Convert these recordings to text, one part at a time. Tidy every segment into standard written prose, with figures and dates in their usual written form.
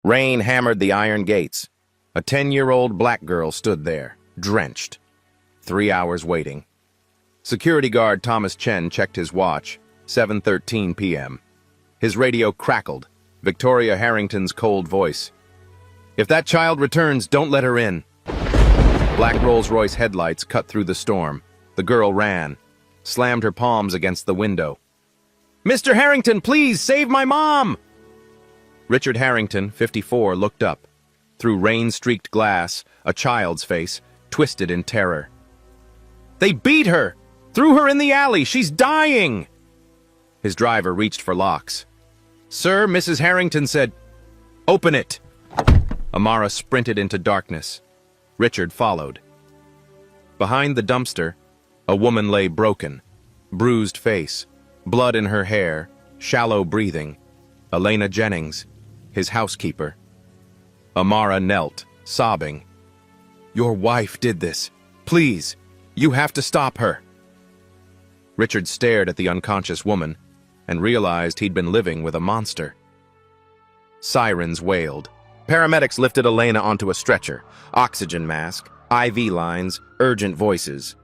Rain hammered the iron gates. A 10-year-old black girl stood there, drenched. 3 hours waiting. Security guard Thomas Chen checked his watch. 7:13 p.m. His radio crackled. Victoria Harrington's cold voice. "If that child returns, don't let her in." Black Rolls-Royce headlights cut through the storm. The girl ran, slammed her palms against the window. "Mr. Harrington, please, save my mom!" Richard Harrington, 54, looked up. Through rain-streaked glass, a child's face, twisted in terror. "They beat her! Threw her in the alley! She's dying!" His driver reached for locks. "Sir," Mrs. Harrington said. "Open it!" Amara sprinted into darkness. Richard followed. Behind the dumpster, a woman lay broken, bruised face, blood in her hair, shallow breathing. Elena Jennings, his housekeeper. Amara knelt, sobbing. "Your wife did this. Please, you have to stop her." Richard stared at the unconscious woman and realized he'd been living with a monster. Sirens wailed. Paramedics lifted Elena onto a stretcher. Oxygen mask, IV lines, urgent voices.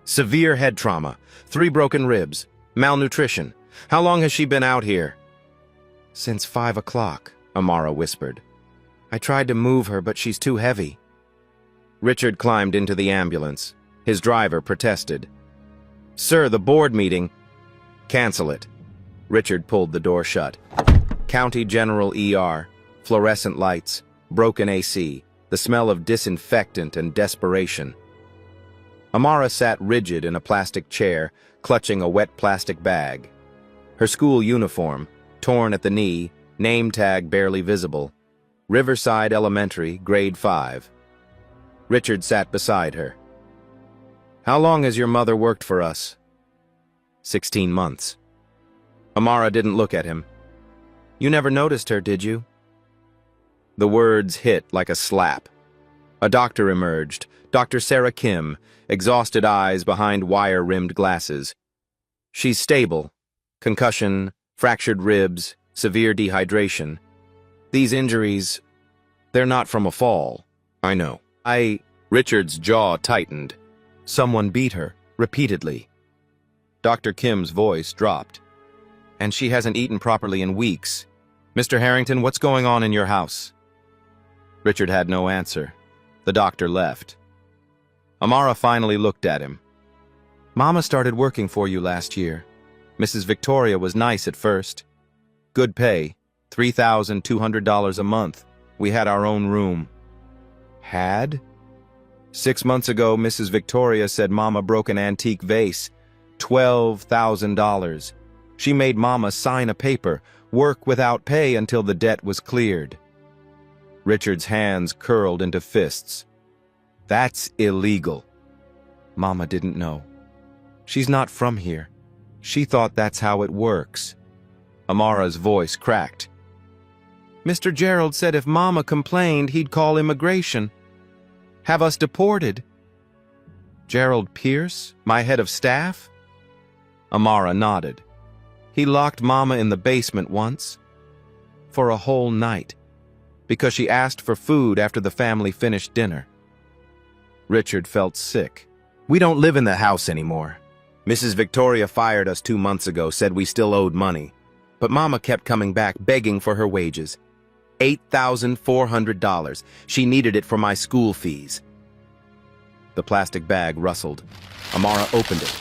Severe head trauma, 3 broken ribs, malnutrition. "How long has she been out here?" "Since 5 o'clock, Amara whispered. "I tried to move her, but she's too heavy." Richard climbed into the ambulance. His driver protested. "Sir, the board meeting—" "Cancel it." Richard pulled the door shut. County General ER, fluorescent lights, broken AC, the smell of disinfectant and desperation. Amara sat rigid in a plastic chair, clutching a wet plastic bag. Her school uniform, torn at the knee, name tag barely visible. Riverside Elementary, grade 5. Richard sat beside her. "How long has your mother worked for us?" 16 months. Amara didn't look at him. "You never noticed her, did you?" The words hit like a slap. A doctor emerged, Dr. Sarah Kim, exhausted eyes behind wire-rimmed glasses. "She's stable. Concussion, fractured ribs, severe dehydration. These injuries, they're not from a fall." "I know." Richard's jaw tightened. "Someone beat her, repeatedly." Dr. Kim's voice dropped. "And she hasn't eaten properly in weeks. Mr. Harrington, what's going on in your house?" Richard had no answer. The doctor left. Amara finally looked at him. "Mama started working for you last year. Mrs. Victoria was nice at first. Good pay, $3,200 a month. We had our own room." "Had?" "6 months ago, Mrs. Victoria said Mama broke an antique vase. $12,000. She made Mama sign a paper, work without pay until the debt was cleared." Richard's hands curled into fists. "That's illegal." "Mama didn't know. She's not from here. She thought that's how it works." Amara's voice cracked. "Mr. Gerald said if Mama complained, he'd call immigration. Have us deported." "Gerald Pierce, my head of staff?" Amara nodded. "He locked Mama in the basement once. For a whole night. Because she asked for food after the family finished dinner." Richard felt sick. "We don't live in the house anymore. Mrs. Victoria fired us 2 months ago, said we still owed money. But Mama kept coming back, begging for her wages. $8,400. She needed it for my school fees." The plastic bag rustled. Amara opened it.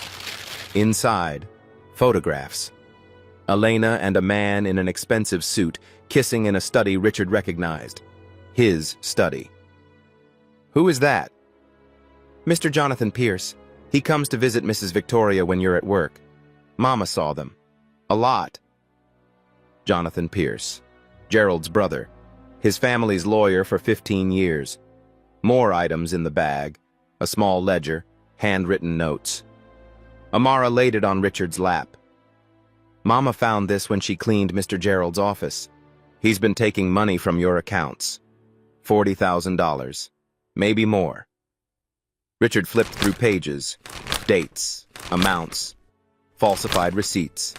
Inside, photographs. Elena and a man in an expensive suit, kissing in a study Richard recognized. His study. "Who is that?" "Mr. Jonathan Pierce. He comes to visit Mrs. Victoria when you're at work. Mama saw them. A lot." Jonathan Pierce, Gerald's brother. His family's lawyer for 15 years. More items in the bag. A small ledger, handwritten notes. Amara laid it on Richard's lap. "Mama found this when she cleaned Mr. Gerald's office. He's been taking money from your accounts. $40,000. Maybe more." Richard flipped through pages. Dates, amounts, falsified receipts.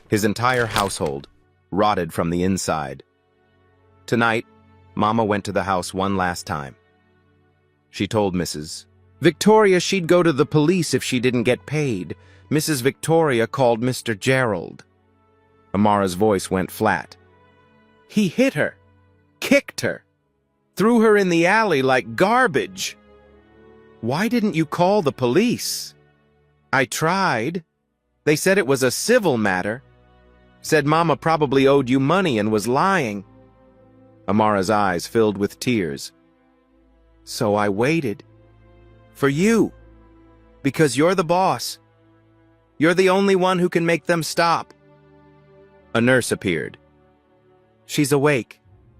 His entire household, rotted from the inside. Tonight, Mama went to the house one last time. She told Mrs. Victoria she'd go to the police if she didn't get paid. Mrs. Victoria called Mr. Gerald. Amara's voice went flat. He hit her, kicked her, threw her in the alley like garbage. Why didn't you call the police? I tried. They said it was a civil matter. Said Mama probably owed you money and was lying. Amara's eyes filled with tears. So I waited. For you. Because you're the boss. You're the only one who can make them stop. A nurse appeared. She's awake,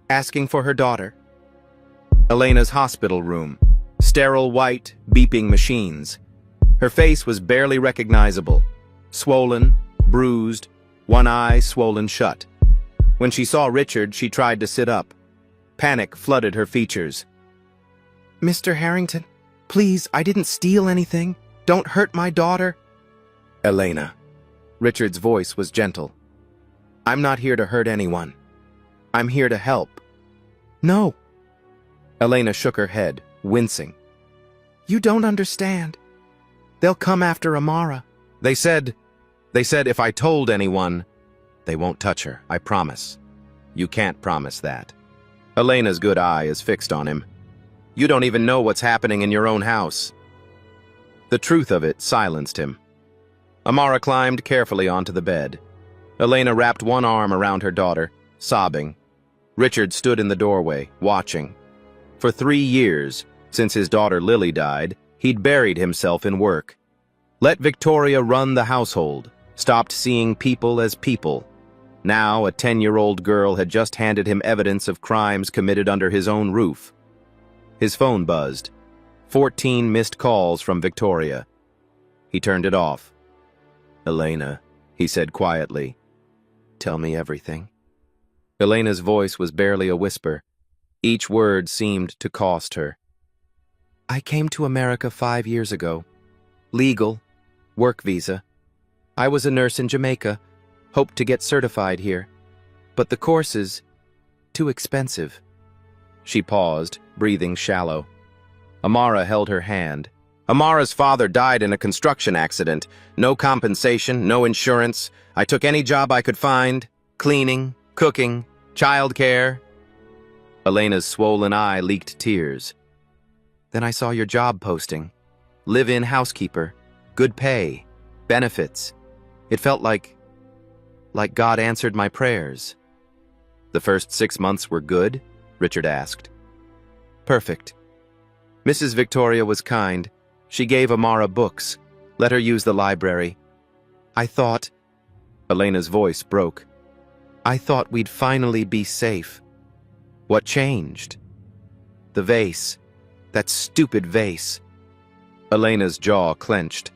asking for her daughter. Elena's hospital room. Sterile white, beeping machines. Her face was barely recognizable. Swollen, bruised, one eye swollen shut. When she saw Richard, she tried to sit up. Panic flooded her features. Mr. Harrington, please, I didn't steal anything. Don't hurt my daughter. Elena. Richard's voice was gentle. I'm not here to hurt anyone. I'm here to help. No. Elena shook her head, wincing. You don't understand. They'll come after Amara. They said if I told anyone, they won't touch her, I promise. You can't promise that. Elena's good eye is fixed on him. You don't even know what's happening in your own house. The truth of it silenced him. Amara climbed carefully onto the bed. Elena wrapped one arm around her daughter, sobbing. Richard stood in the doorway, watching. For 3 years, since his daughter Lily died, he'd buried himself in work. Let Victoria run the household, stopped seeing people as people. Now, a 10-year-old girl had just handed him evidence of crimes committed under his own roof. His phone buzzed. 14 missed calls from Victoria. He turned it off. Elena, he said quietly, tell me everything. Elena's voice was barely a whisper. Each word seemed to cost her. I came to America 5 years ago. Legal, work visa. I was a nurse in Jamaica, hoped to get certified here. But the course is too expensive. She paused, breathing shallow. Amara held her hand. Amara's father died in a construction accident. No compensation, no insurance. I took any job I could find. Cleaning, cooking, childcare. Elena's swollen eye leaked tears. Then I saw your job posting. Live-in housekeeper. Good pay. Benefits. It felt like God answered my prayers. The first 6 months were good? Richard asked. Perfect. Mrs. Victoria was kind. She gave Amara books, let her use the library. I thought... Elena's voice broke. I thought we'd finally be safe. What changed? The vase. That stupid vase. Elena's jaw clenched.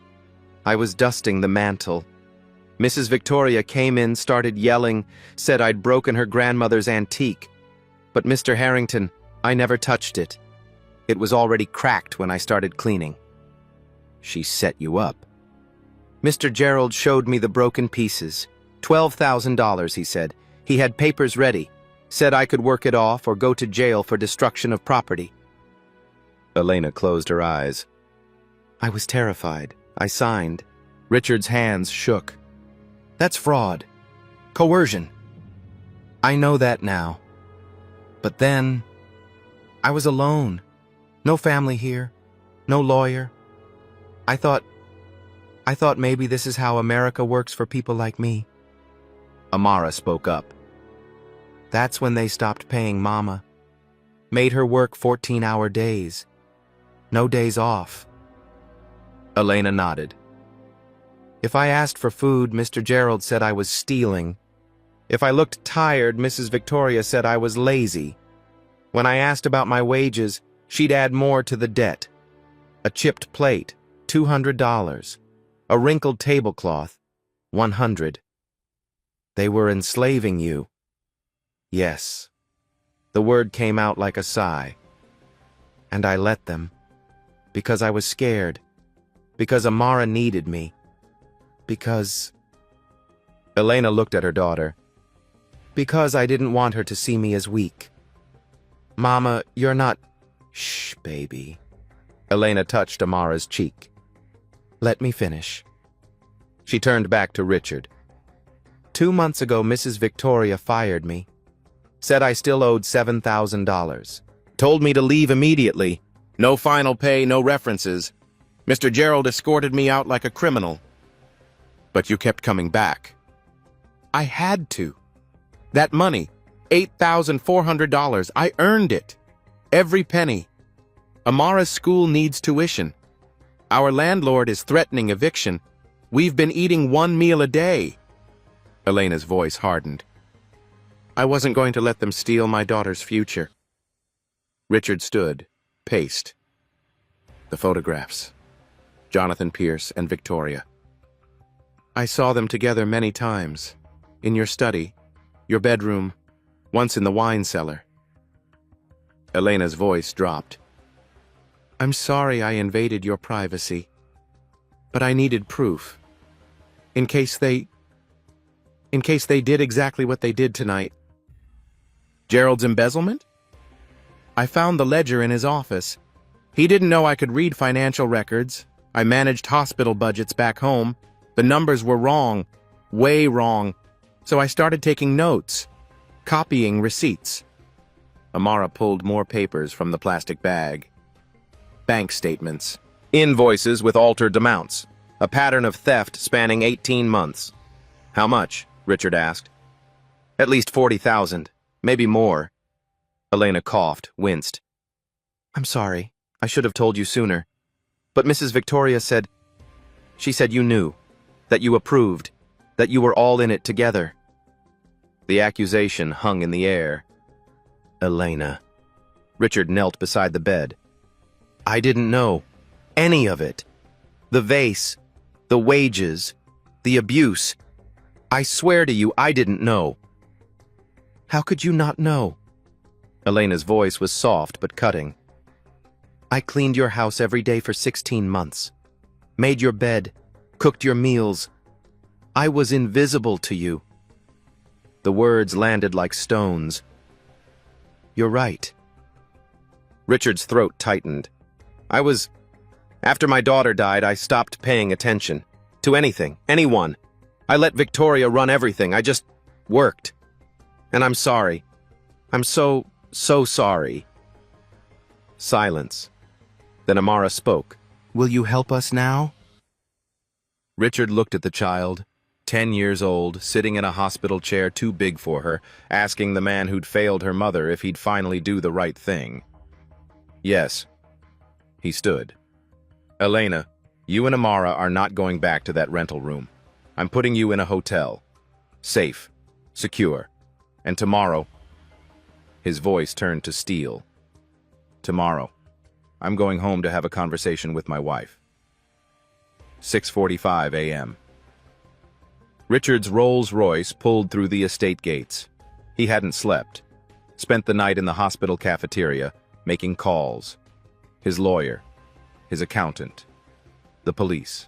I was dusting the mantel. Mrs. Victoria came in, started yelling, said I'd broken her grandmother's antique. But Mr. Harrington, I never touched it. It was already cracked when I started cleaning. She set you up. Mr. Gerald showed me the broken pieces. $12,000, he said. He had papers ready. Said I could work it off or go to jail for destruction of property. Elena closed her eyes. I was terrified. I signed. Richard's hands shook. That's fraud. Coercion. I know that now. But then, I was alone. No family here. No lawyer. I thought maybe this is how America works for people like me. Amara spoke up. That's when they stopped paying Mama. Made her work 14-hour days. No days off. Elena nodded. If I asked for food, Mr. Gerald said I was stealing. If I looked tired, Mrs. Victoria said I was lazy. When I asked about my wages, she'd add more to the debt. A chipped plate, $200. A wrinkled tablecloth, $100. They were enslaving you. Yes. The word came out like a sigh. And I let them. Because I was scared. Because Amara needed me. Because... Elena looked at her daughter. Because I didn't want her to see me as weak. Mama, you're not... Shh, baby. Elena touched Amara's cheek. Let me finish. She turned back to Richard. 2 months ago, Mrs. Victoria fired me. Said I still owed $7,000. Told me to leave immediately. No final pay, no references. Mr. Gerald escorted me out like a criminal. But you kept coming back. I had to. That money, $8,400, I earned it. Every penny. Amara's school needs tuition. Our landlord is threatening eviction. We've been eating 1 meal a day. Elena's voice hardened. I wasn't going to let them steal my daughter's future. Richard stood, paced. The photographs. Jonathan Pierce and Victoria. I saw them together many times. In your study, your bedroom, once in the wine cellar. Elena's voice dropped. I'm sorry I invaded your privacy, but I needed proof. In case they did exactly what they did tonight. Gerald's embezzlement? I found the ledger in his office. He didn't know I could read financial records. I managed hospital budgets back home. The numbers were wrong, way wrong. So I started taking notes, copying receipts. Amara pulled more papers from the plastic bag. Bank statements, invoices with altered amounts, a pattern of theft spanning 18 months. How much? Richard asked. At least 40,000, maybe more. Elena coughed, winced. I'm sorry. I should have told you sooner. But Mrs. Victoria said... She said you knew, that you approved, that you were all in it together. The accusation hung in the air. Elena. Richard knelt beside the bed. I didn't know. Any of it. The vase, the wages, the abuse. I swear to you, I didn't know. How could you not know? Elena's voice was soft but cutting. I cleaned your house every day for 16 months. Made your bed, cooked your meals. I was invisible to you. The words landed like stones. You're right. Richard's throat tightened. After my daughter died, I stopped paying attention. To anything, anyone. I let Victoria run everything. I just worked. And I'm sorry. I'm so sorry. Silence. Then Amara spoke. Will you help us now? Richard looked at the child, 10 years old, sitting in a hospital chair too big for her, asking the man who'd failed her mother if he'd finally do the right thing. Yes. He stood. Elena, you and Amara are not going back to that rental room. I'm putting you in a hotel. Safe. Secure. And tomorrow... His voice turned to steel. Tomorrow, I'm going home to have a conversation with my wife. 6:45 a.m. Richard's Rolls-Royce pulled through the estate gates. He hadn't slept. Spent the night in the hospital cafeteria, making calls. His lawyer, his accountant, the police.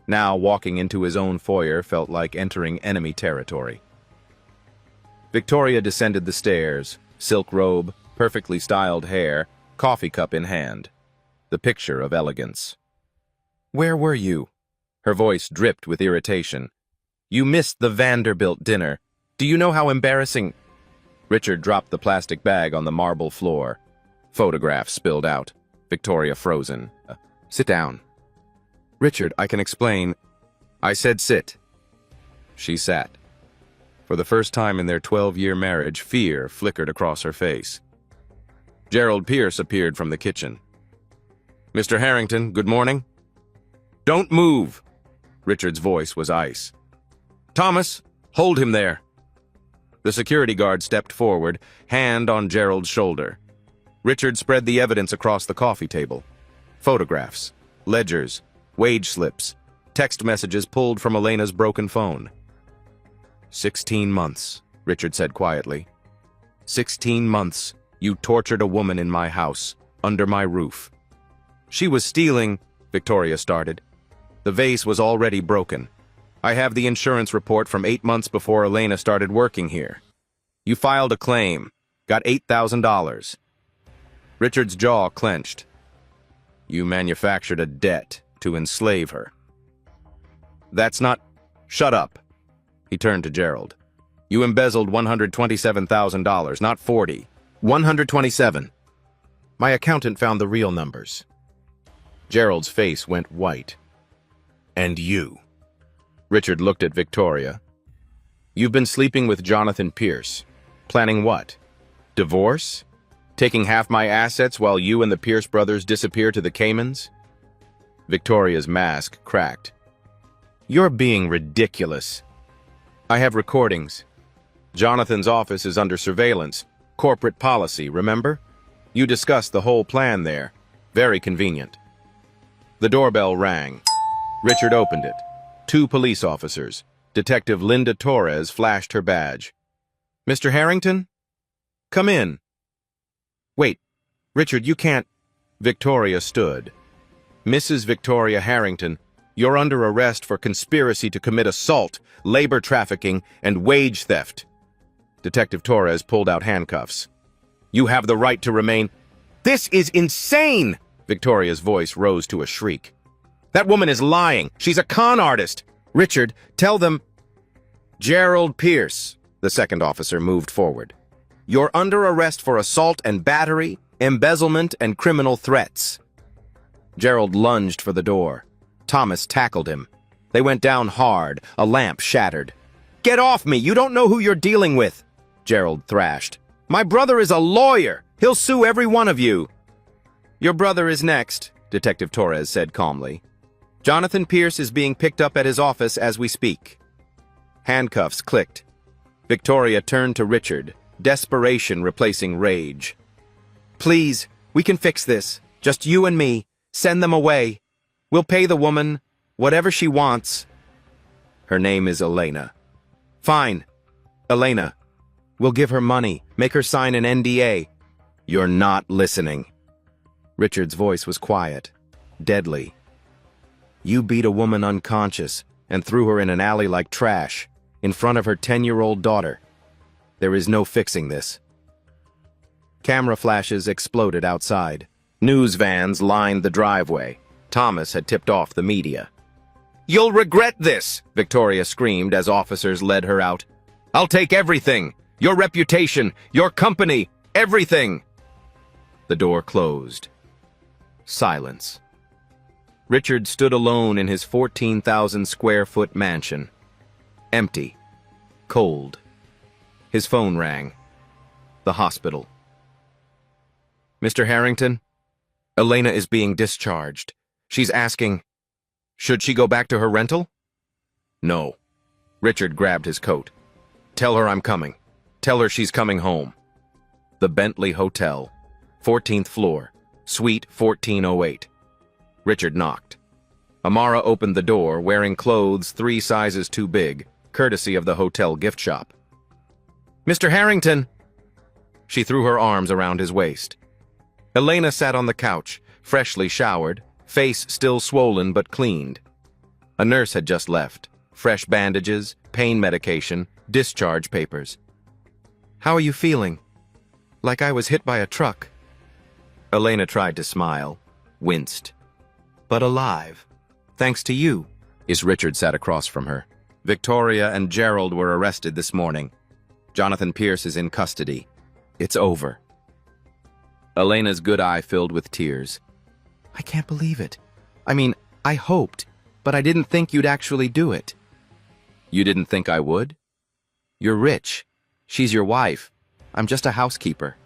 Now walking into his own foyer felt like entering enemy territory. Victoria descended the stairs, silk robe, perfectly styled hair, coffee cup in hand. The picture of elegance. Where were you? Her voice dripped with irritation. You missed the Vanderbilt dinner. Do you know how embarrassing... Richard dropped the plastic bag on the marble floor. Photographs spilled out. Victoria frozen. Sit down. Richard, I can explain. I said sit. She sat. For the first time in their 12-year marriage, fear flickered across her face. Gerald Pierce appeared from the kitchen. Mr. Harrington, good morning. Don't move! Richard's voice was ice. Thomas, hold him there. The security guard stepped forward, hand on Gerald's shoulder. Richard spread the evidence across the coffee table. Photographs, ledgers, wage slips, text messages pulled from Elena's broken phone. 16 months, Richard said quietly. 16 months, you tortured a woman in my house, under my roof. She was stealing, Victoria started. The vase was already broken. I have the insurance report from 8 months before Elena started working here. You filed a claim. Got $8,000. Richard's jaw clenched. You manufactured a debt to enslave her. That's not... Shut up. He turned to Gerald. You embezzled $127,000, not 40. 127. My accountant found the real numbers. Gerald's face went white. And you? Richard looked at Victoria. You've been sleeping with Jonathan Pierce. Planning what? Divorce? Taking half my assets while you and the Pierce brothers disappear to the Caymans? Victoria's mask cracked. You're being ridiculous. I have recordings. Jonathan's office is under surveillance. Corporate policy, remember? You discussed the whole plan there. Very convenient. The doorbell rang. Richard opened it. 2 police officers. Detective Linda Torres flashed her badge. Mr. Harrington? Come in. Wait, Richard, you can't... Victoria stood. Mrs. Victoria Harrington, you're under arrest for conspiracy to commit assault, labor trafficking, and wage theft. Detective Torres pulled out handcuffs. You have the right to remain... This is insane! Victoria's voice rose to a shriek. That woman is lying. She's a con artist. Richard, tell them... Gerald Pierce, the second officer moved forward. You're under arrest for assault and battery, embezzlement, and criminal threats. Gerald lunged for the door. Thomas tackled him. They went down hard. A lamp shattered. Get off me! You don't know who you're dealing with! Gerald thrashed. My brother is a lawyer! He'll sue every one of you! Your brother is next, Detective Torres said calmly. Jonathan Pierce is being picked up at his office as we speak. Handcuffs clicked. Victoria turned to Richard, desperation replacing rage. Please, we can fix this. Just you and me. Send them away. We'll pay the woman whatever she wants. Her name is Elena. Fine. Elena. We'll give her money. Make her sign an NDA. You're not listening. Richard's voice was quiet, deadly. You beat a woman unconscious and threw her in an alley like trash, in front of her 10-year-old daughter. There is no fixing this. Camera flashes exploded outside. News vans lined the driveway. Thomas had tipped off the media. You'll regret this, Victoria screamed as officers led her out. I'll take everything. Your reputation, your company, everything. The door closed. Silence. Richard stood alone in his 14,000-square-foot mansion. Empty. Cold. His phone rang. The hospital. Mr. Harrington? Elena is being discharged. She's asking, should she go back to her rental? No. Richard grabbed his coat. Tell her I'm coming. Tell her she's coming home. The Bentley Hotel, 14th floor, suite 1408. Richard knocked. Amara opened the door, wearing clothes 3 sizes too big, courtesy of the hotel gift shop. Mr. Harrington! She threw her arms around his waist. Elena sat on the couch, freshly showered, face still swollen but cleaned. A nurse had just left. Fresh bandages, pain medication, discharge papers. How are you feeling? Like I was hit by a truck. Elena tried to smile, winced. But alive. Thanks to you. Richard sat across from her. Victoria and Gerald were arrested this morning. Jonathan Pierce is in custody. It's over. Elena's good eye filled with tears. I can't believe it. I mean, I hoped, but I didn't think you'd actually do it. You didn't think I would? You're rich. She's your wife. I'm just a housekeeper.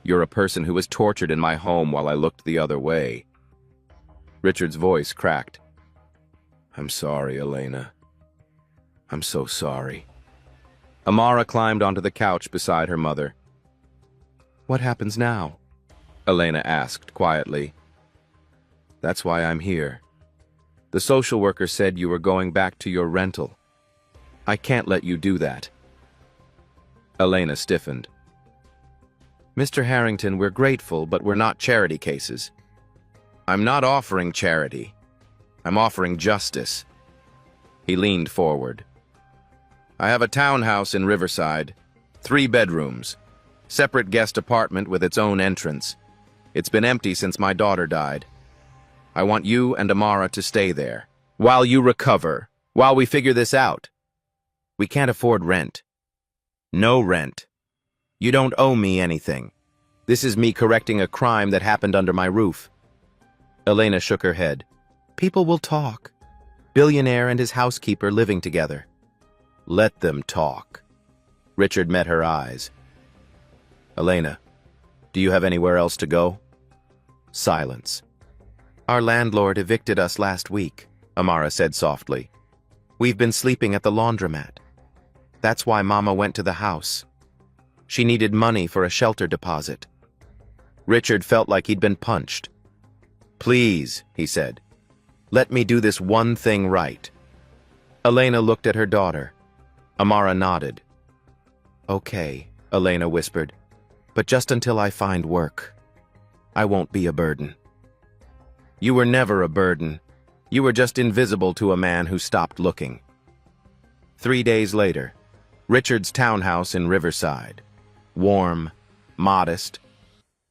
You're a person who was tortured in my home while I looked the other way. Richard's voice cracked. I'm sorry, Elena. I'm so sorry. Amara climbed onto the couch beside her mother. What happens now? Elena asked quietly. That's why I'm here. The social worker said you were going back to your rental. I can't let you do that. Elena stiffened. Mr. Harrington, we're grateful, but we're not charity cases. I'm not offering charity. I'm offering justice. He leaned forward. I have a townhouse in Riverside, 3 bedrooms. Separate guest apartment with its own entrance. It's been empty since my daughter died. I want you and Amara to stay there. While you recover. While we figure this out. We can't afford rent. No rent. You don't owe me anything. This is me correcting a crime that happened under my roof. Elena shook her head. People will talk. Billionaire and his housekeeper living together. Let them talk. Richard met her eyes. Elena, do you have anywhere else to go? Silence. Our landlord evicted us last week, Amara said softly. We've been sleeping at the laundromat. That's why Mama went to the house. She needed money for a shelter deposit. Richard felt like he'd been punched. Please, he said, let me do this one thing right. Elena looked at her daughter. Amara nodded. Okay, Elena whispered, but just until I find work. I won't be a burden. You were never a burden. You were just invisible to a man who stopped looking. 3 days later, Richard's townhouse in Riverside. Warm, modest.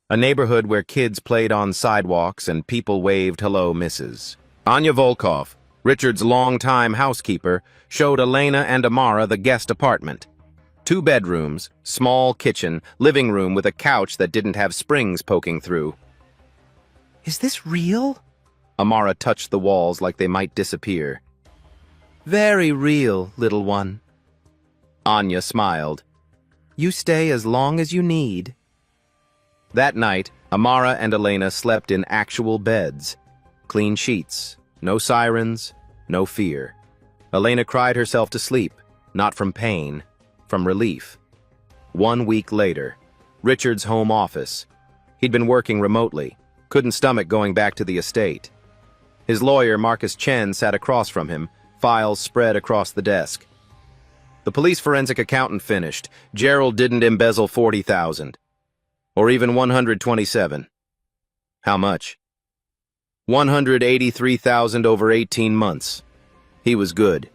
A neighborhood where kids played on sidewalks and people waved hello, missus. Anya Volkov, Richard's longtime housekeeper, showed Elena and Amara the guest apartment. 2 bedrooms, small kitchen, living room with a couch that didn't have springs poking through. Is this real? Amara touched the walls like they might disappear. Very real, little one. Anya smiled. You stay as long as you need. That night, Amara and Elena slept in actual beds. Clean sheets, no sirens, no fear. Elena cried herself to sleep, not from pain, from relief. 1 week later, Richard's home office. He'd been working remotely, couldn't stomach going back to the estate. His lawyer, Marcus Chen, sat across from him, files spread across the desk. The police forensic accountant finished. Gerald didn't embezzle $40,000. Or even 127. How much? 183,000 over 18 months. He was good.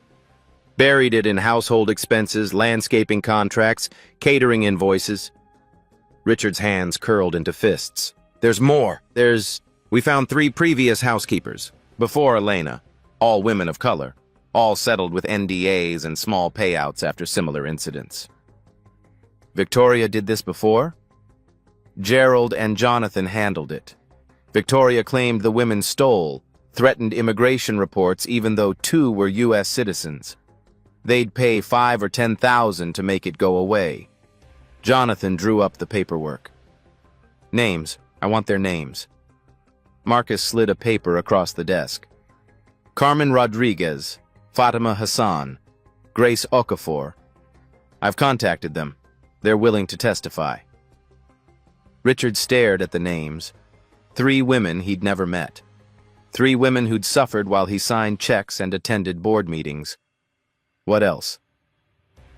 Buried it in household expenses, landscaping contracts, catering invoices. Richard's hands curled into fists. There's more. We found 3 previous housekeepers, before Elena, all women of color, all settled with NDAs and small payouts after similar incidents. Victoria did this before? Gerald and Jonathan handled it. Victoria claimed the women stole, threatened immigration reports even though 2 were U.S. citizens. They'd pay $5,000 or $10,000 to make it go away. Jonathan drew up the paperwork. Names. I want their names. Marcus slid a paper across the desk. Carmen Rodriguez, Fatima Hassan, Grace Okafor. I've contacted them. They're willing to testify. Richard stared at the names. 3 women he'd never met. 3 women who'd suffered while he signed checks and attended board meetings. What else?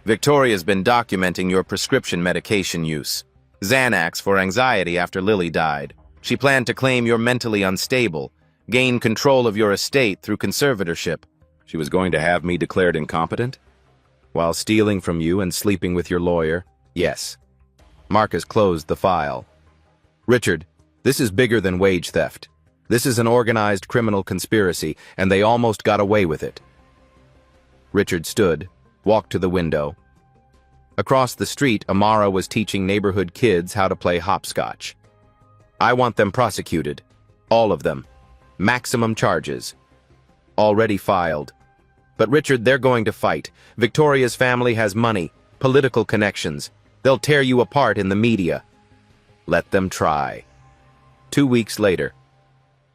Victoria's been documenting your prescription medication use. Xanax for anxiety after Lily died. She planned to claim you're mentally unstable, gain control of your estate through conservatorship. She was going to have me declared incompetent? While stealing from you and sleeping with your lawyer? Yes. Marcus closed the file. Richard, this is bigger than wage theft. This is an organized criminal conspiracy, and they almost got away with it. Richard stood, walked to the window. Across the street, Amara was teaching neighborhood kids how to play hopscotch. I want them prosecuted. All of them. Maximum charges. Already filed. But Richard, they're going to fight. Victoria's family has money, political connections. They'll tear you apart in the media. Let them try. 2 weeks later.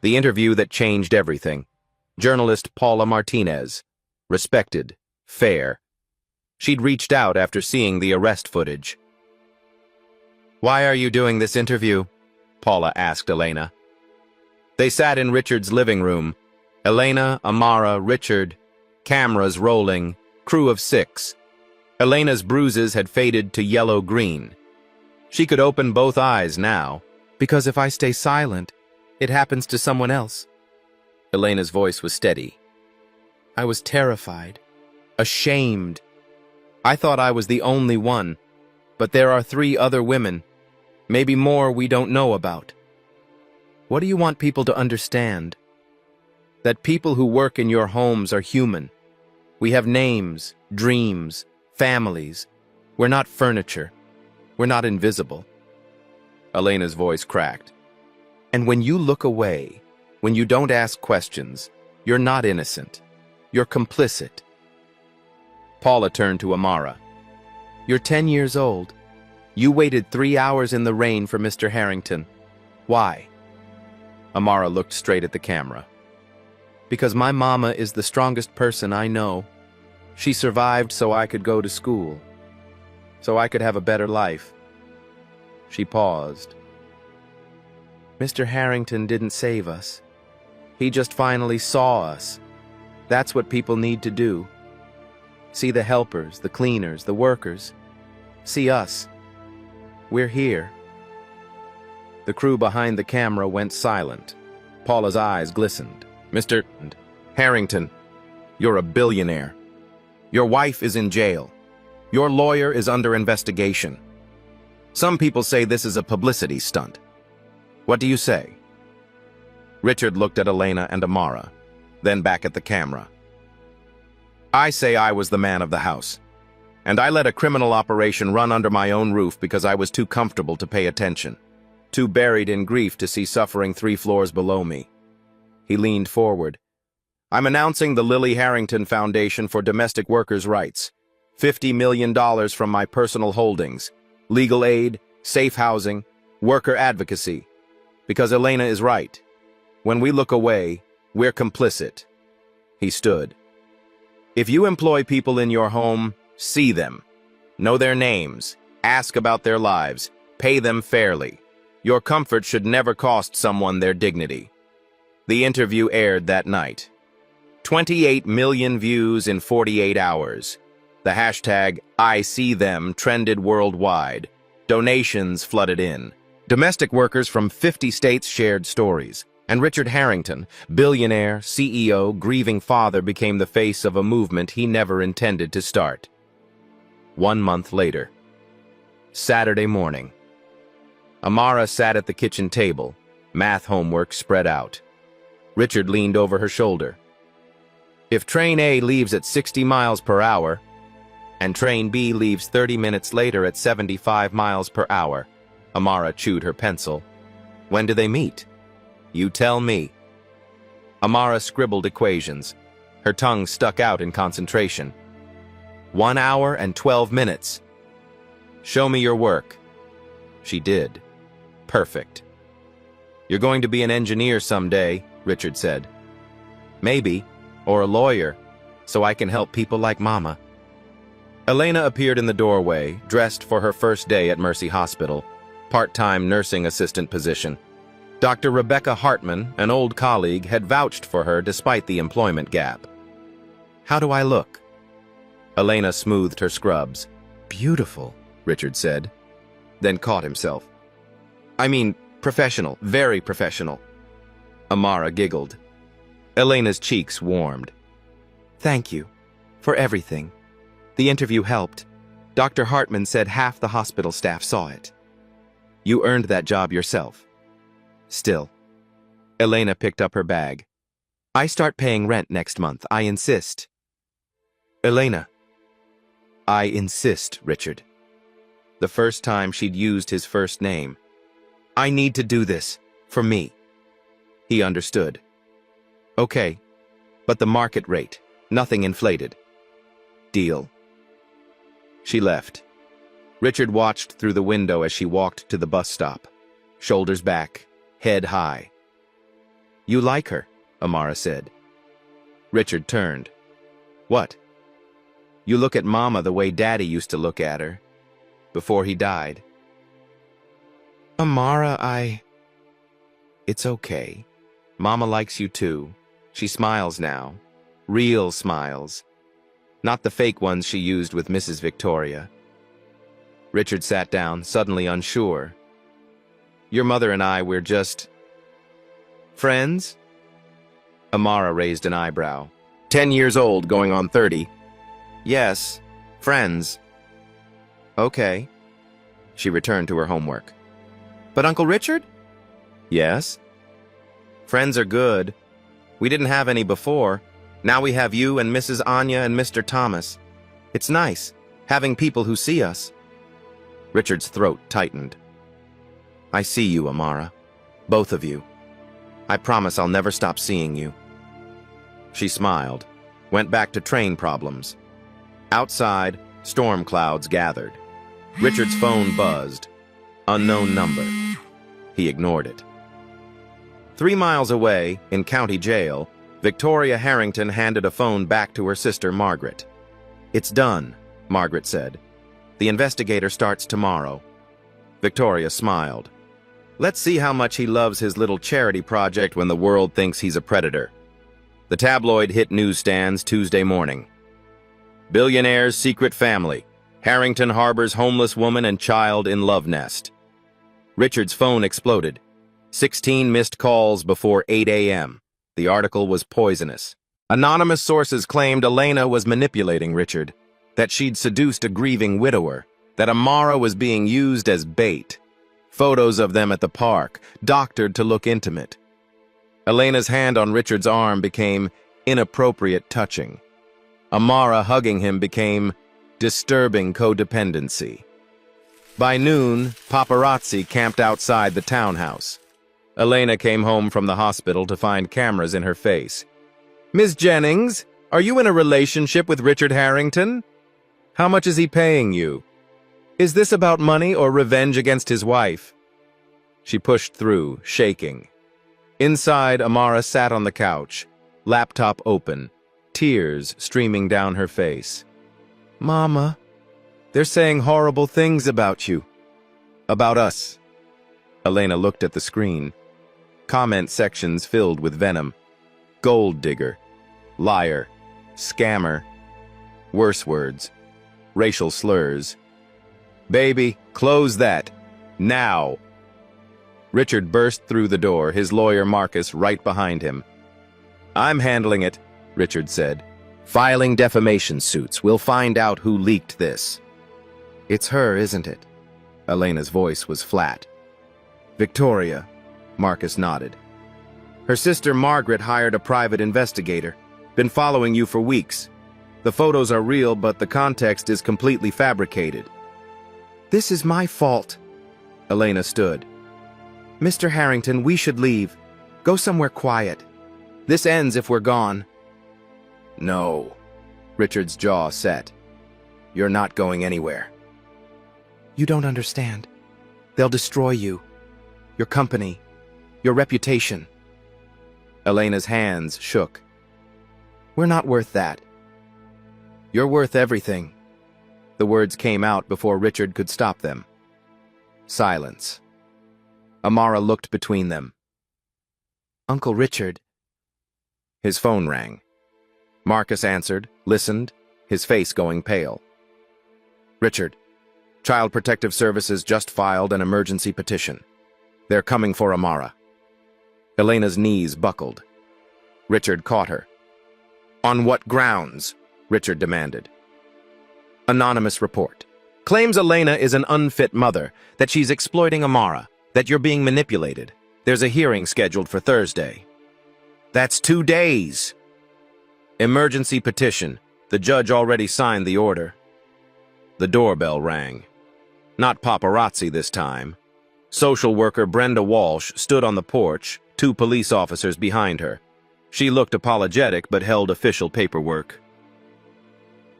The interview that changed everything. Journalist Paula Martinez. Respected. Fair. She'd reached out after seeing the arrest footage. Why are you doing this interview? Paula asked Elena. They sat in Richard's living room. Elena, Amara, Richard, cameras rolling, crew of 6. Elena's bruises had faded to yellow-green. She could open both eyes now. Because if I stay silent, it happens to someone else. Elena's voice was steady. I was terrified. Ashamed. I thought I was the only one. But there are 3 other women, maybe more we don't know about. What do you want people to understand? That people who work in your homes are human. We have names, dreams, families. We're not furniture. We're not invisible. Elena's voice cracked. And when you look away, when you don't ask questions, you're not innocent. You're complicit. Paula turned to Amara. You're 10 years old. You waited 3 hours in the rain for Mr. Harrington. Why? Amara looked straight at the camera. Because my mama is the strongest person I know. She survived so I could go to school. So I could have a better life. She paused. Mr. Harrington didn't save us. He just finally saw us. That's what people need to do. See the helpers, the cleaners, the workers. See us. We're here. The crew behind the camera went silent. Paula's eyes glistened. Mr. Harrington, you're a billionaire. Your wife is in jail. Your lawyer is under investigation. Some people say this is a publicity stunt. What do you say? Richard looked at Elena and Amara, then back at the camera. I say I was the man of the house, and I let a criminal operation run under my own roof because I was too comfortable to pay attention, too buried in grief to see suffering 3 floors below me. He leaned forward. I'm announcing the Lily Harrington Foundation for Domestic Workers' Rights. $50 million from my personal holdings, legal aid, safe housing, worker advocacy. Because Elena is right. When we look away, we're complicit. He stood. If you employ people in your home, see them. Know their names. Ask about their lives. Pay them fairly. Your comfort should never cost someone their dignity. The interview aired that night. 28 million views in 48 hours. The hashtag #ISeeThem trended worldwide. Donations flooded in. Domestic workers from 50 states shared stories. And Richard Harrington, billionaire, CEO, grieving father, became the face of a movement he never intended to start. 1 month later. Saturday morning. Amara sat at the kitchen table, math homework spread out. Richard leaned over her shoulder. If Train A leaves at 60 miles per hour, and Train B leaves 30 minutes later at 75 miles per hour, Amara chewed her pencil. When do they meet? You tell me. Amara scribbled equations. Her tongue stuck out in concentration. 1 hour and 12 minutes. Show me your work. She did. Perfect. You're going to be an engineer someday, Richard said. Maybe, or a lawyer, so I can help people like Mama. Elena appeared in the doorway, dressed for her first day at Mercy Hospital, part-time nursing assistant position. Dr. Rebecca Hartman, an old colleague, had vouched for her despite the employment gap. How do I look? Elena smoothed her scrubs. Beautiful, Richard said, then caught himself. I mean, professional, very professional. Amara giggled. Elena's cheeks warmed. Thank you, for everything. The interview helped. Dr. Hartman said half the hospital staff saw it. You earned that job yourself. Still. Elena picked up her bag. I start paying rent next month, I insist. Elena. I insist, Richard. The first time she'd used his first name. I need to do this, for me. He understood. Okay, but the market rate, nothing inflated. Deal. She left. Richard watched through the window as she walked to the bus stop, shoulders back, head high. You like her, Amara said. Richard turned. What? You look at Mama the way Daddy used to look at her, before he died. Amara, It's okay. Mama likes you too. She smiles now. Real smiles. Not the fake ones she used with Mrs. Victoria. Richard sat down, suddenly unsure. Your mother and I, we're just... friends? Amara raised an eyebrow. 10 years old, going on 30. Yes, friends. Okay. She returned to her homework. But Uncle Richard? Yes? Friends are good. We didn't have any before. Now we have you and Mrs. Anya and Mr. Thomas. It's nice, having people who see us. Richard's throat tightened. I see you, Amara. Both of you. I promise I'll never stop seeing you. She smiled, went back to train problems. Outside, storm clouds gathered. Richard's phone buzzed. Unknown number. He ignored it. 3 miles away, in county jail, Victoria Harrington handed a phone back to her sister Margaret. It's done, Margaret said. The investigator starts tomorrow. Victoria smiled. Let's see how much he loves his little charity project when the world thinks he's a predator. The tabloid hit newsstands Tuesday morning. Billionaire's secret family. Harrington harbors homeless woman and child in love nest. Richard's phone exploded. 16 missed calls before 8 a.m. The article was poisonous. Anonymous sources claimed Elena was manipulating Richard, that she'd seduced a grieving widower, that Amara was being used as bait. Photos of them at the park, doctored to look intimate. Elena's hand on Richard's arm became inappropriate touching. Amara hugging him became disturbing codependency. By noon, paparazzi camped outside the townhouse. Elena came home from the hospital to find cameras in her face. Ms. Jennings, are you in a relationship with Richard Harrington? How much is he paying you? Is this about money or revenge against his wife? She pushed through, shaking. Inside, Amara sat on the couch, laptop open, tears streaming down her face. Mama, they're saying horrible things about you. About us. Elena looked at the screen. Comment sections filled with venom. Gold digger. Liar. Scammer. Worse words. Racial slurs. Baby, close that. Now. Richard burst through the door, his lawyer Marcus right behind him. I'm handling it, Richard said. Filing defamation suits. We'll find out who leaked this. It's her, isn't it? Elena's voice was flat. Victoria, Marcus nodded. Her sister Margaret hired a private investigator. Been following you for weeks. The photos are real, but the context is completely fabricated. This is my fault. Elena stood. Mr. Harrington, we should leave. Go somewhere quiet. This ends if we're gone. No. Richard's jaw set. You're not going anywhere. You don't understand. They'll destroy you. Your company. Your reputation. Elena's hands shook. We're not worth that. You're worth everything. The words came out before Richard could stop them. Silence. Amara looked between them. Uncle Richard. His phone rang. Marcus answered, listened, his face going pale. Richard, Child Protective Services just filed an emergency petition. They're coming for Amara. Elena's knees buckled. Richard caught her. On what grounds? Richard demanded. Anonymous report. Claims Elena is an unfit mother, that she's exploiting Amara, that you're being manipulated. There's a hearing scheduled for Thursday. That's 2 days. Emergency petition. The judge already signed the order. The doorbell rang. Not paparazzi this time. Social worker Brenda Walsh stood on the porch, 2 police officers behind her. She looked apologetic but held official paperwork.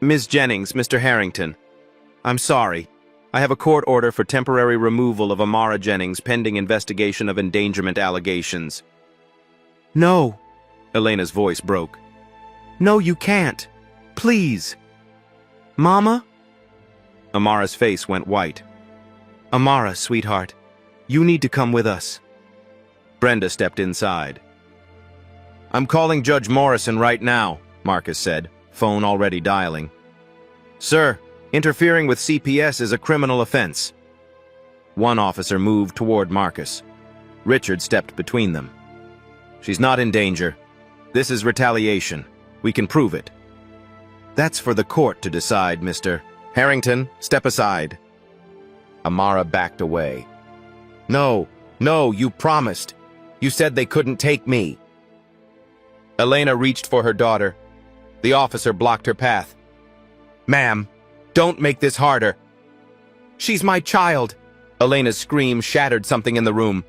Ms. Jennings, Mr. Harrington. I'm sorry. I have a court order for temporary removal of Amara Jennings pending investigation of endangerment allegations. No. Elena's voice broke. No, you can't. Please. Mama? Amara's face went white. Amara, sweetheart, you need to come with us. Brenda stepped inside. I'm calling Judge Morrison right now, Marcus said, phone already dialing. Sir, interfering with CPS is a criminal offense. One officer moved toward Marcus. Richard stepped between them. She's not in danger. This is retaliation. We can prove it. That's for the court to decide, Mr. Harrington, step aside. Amara backed away. No, no, you promised. You said they couldn't take me. Elena reached for her daughter. The officer blocked her path. Ma'am, don't make this harder. She's my child. Elena's scream shattered something in the room.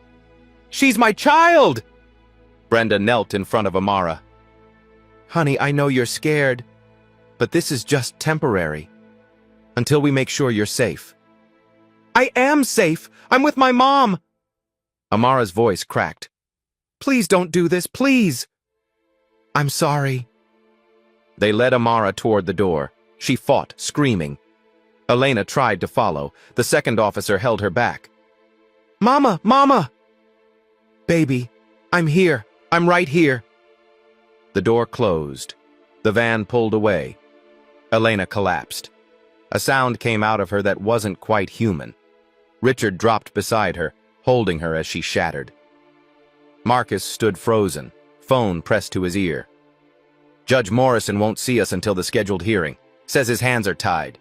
She's my child! Brenda knelt in front of Amara. Honey, I know you're scared, but this is just temporary. Until we make sure you're safe. I am safe. I'm with my mom. Amara's voice cracked. Please don't do this, please. I'm sorry. They led Amara toward the door. She fought, screaming. Elena tried to follow. The second officer held her back. Mama, Mama! Baby, I'm here. I'm right here. The door closed. The van pulled away. Elena collapsed. A sound came out of her that wasn't quite human. Richard dropped beside her, holding her as she shattered. Marcus stood frozen, phone pressed to his ear. Judge Morrison won't see us until the scheduled hearing. Says his hands are tied.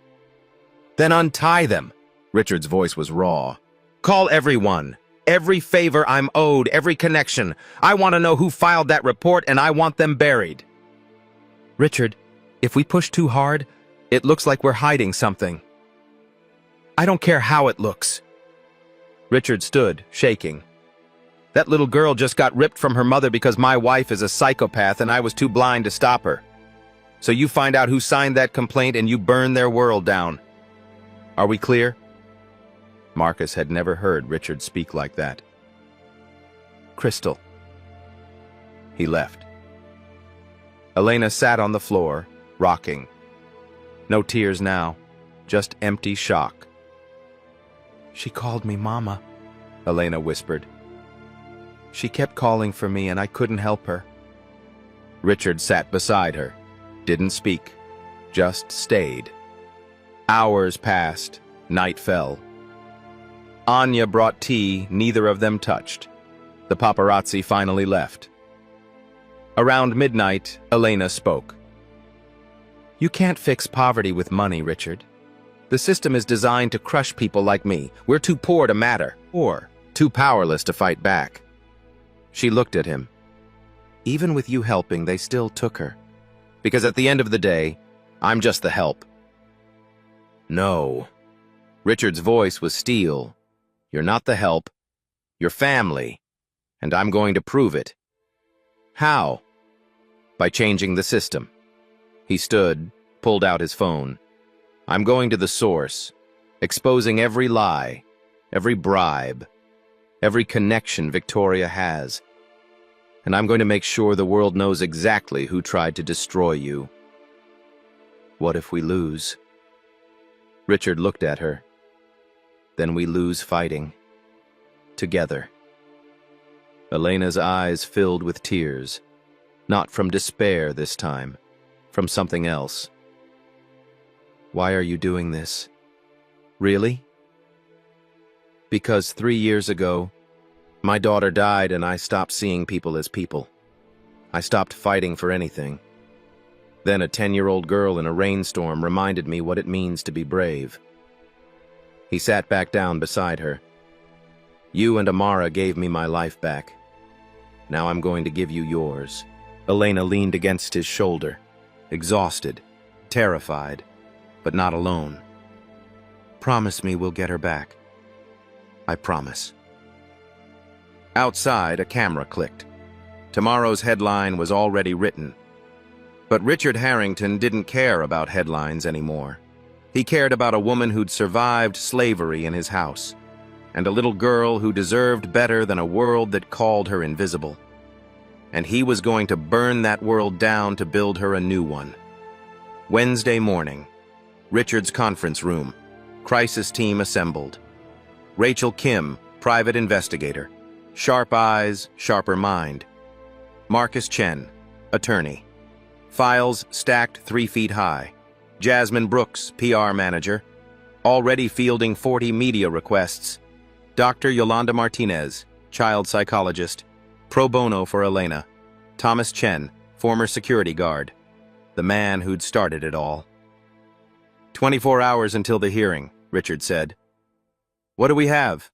Then untie them. Richard's voice was raw. Call everyone. Every favor I'm owed, every connection. I want to know who filed that report, and I want them buried. Richard, if we push too hard, it looks like we're hiding something. I don't care how it looks. Richard stood, shaking. That little girl just got ripped from her mother because my wife is a psychopath and I was too blind to stop her. So you find out who signed that complaint and you burn their world down. Are we clear? Marcus had never heard Richard speak like that. Crystal. He left. Elena sat on the floor, rocking. No tears now, just empty shock. She called me Mama, Elena whispered. She kept calling for me and I couldn't help her. Richard sat beside her, didn't speak, just stayed. Hours passed, night fell. Anya brought tea, neither of them touched. The paparazzi finally left. Around midnight, Elena spoke. You can't fix poverty with money, Richard. The system is designed to crush people like me. We're too poor to matter, or too powerless to fight back. She looked at him. Even with you helping, they still took her. Because at the end of the day, I'm just the help. No. Richard's voice was steel. You're not the help. You're family. And I'm going to prove it. How? By changing the system. He stood, pulled out his phone. I'm going to the source, exposing every lie, every bribe, every connection Victoria has. And I'm going to make sure the world knows exactly who tried to destroy you. What if we lose? Richard looked at her. Then we lose fighting. Together. Elena's eyes filled with tears. Not from despair this time, from something else. Why are you doing this? Really? Because 3 years ago, my daughter died and I stopped seeing people as people. I stopped fighting for anything. Then a 10-year-old girl in a rainstorm reminded me what it means to be brave. He sat back down beside her. You and Amara gave me my life back. Now I'm going to give you yours. Elena leaned against his shoulder, exhausted, terrified, but not alone. Promise me we'll get her back. I promise. Outside, a camera clicked. Tomorrow's headline was already written. But Richard Harrington didn't care about headlines anymore. He cared about a woman who'd survived slavery in his house, and a little girl who deserved better than a world that called her invisible. And he was going to burn that world down to build her a new one. Wednesday morning, Richard's conference room. Crisis team assembled. Rachel Kim, private investigator. Sharp eyes, sharper mind. Marcus Chen, attorney. Files stacked 3 feet high. Jasmine Brooks, PR manager. Already fielding 40 media requests. Dr. Yolanda Martinez, child psychologist. Pro bono for Elena. Thomas Chen, former security guard. The man who'd started it all. 24 hours until the hearing, Richard said. What do we have?